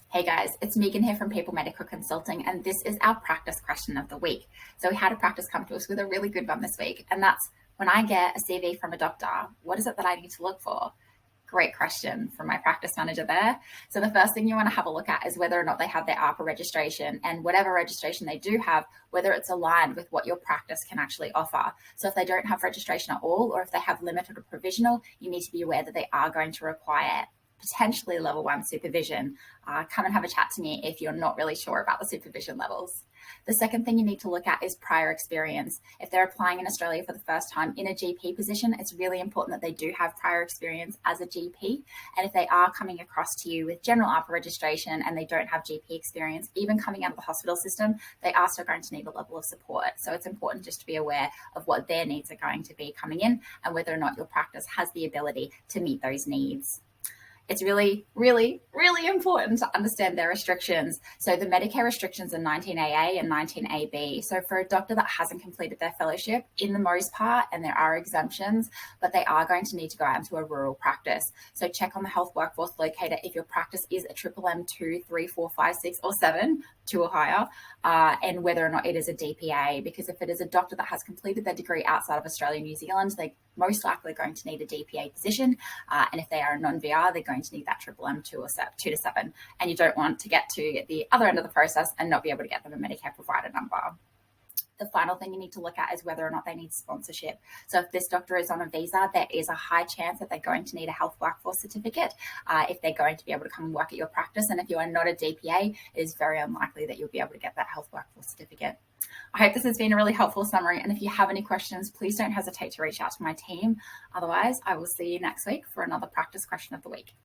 Hey guys, it's Megan here from People Medical Consulting, and this is our practice question of the week. So we had a practice come to us with a really good one this week, and that's when I get a CV from a doctor, what is it that I need to look for? Great question from my practice manager there. So the first thing you want to have a look at is whether or not they have their ARPA registration, and whatever registration they do have, whether it's aligned with what your practice can actually offer. So if they don't have registration at all, or if they have limited or provisional, you need to be aware that they are going to require potentially level 1 supervision. Come and have a chat to me if you're not really sure about the supervision levels. The second thing you need to look at is prior experience. If they're applying in Australia for the first time in a GP position, it's really important that they do have prior experience as a GP. And if they are coming across to you with general ARPA registration and they don't have GP experience, even coming out of the hospital system, they are still going to need a level of support. So it's important just to be aware of what their needs are going to be coming in and whether or not your practice has the ability to meet those needs. It's really, really, really important to understand their restrictions. So the Medicare restrictions are 19AA and 19AB. So for a doctor that hasn't completed their fellowship, in the most part, and there are exemptions, but they are going to need to go out into a rural practice. So check on the health workforce locator if your practice is a triple M 2, 3, 4, 5, 6, or 7, 2 or higher, and whether or not it is a DPA, because if it is a doctor that has completed their degree outside of Australia and New Zealand, they're most likely going to need a DPA position. And if they are a non-VR, they're going to need that triple M 2 to 7. And you don't want to get to the other end of the process and not be able to get them a Medicare provider number. The final thing you need to look at is whether or not they need sponsorship. So if this doctor is on a visa, there is a high chance that they're going to need a health workforce certificate if they're going to be able to come and work at your practice. And if you are not a DPA, it is very unlikely that you'll be able to get that health workforce certificate. I hope this has been a really helpful summary. And if you have any questions, please don't hesitate to reach out to my team. Otherwise, I will see you next week for another practice question of the week.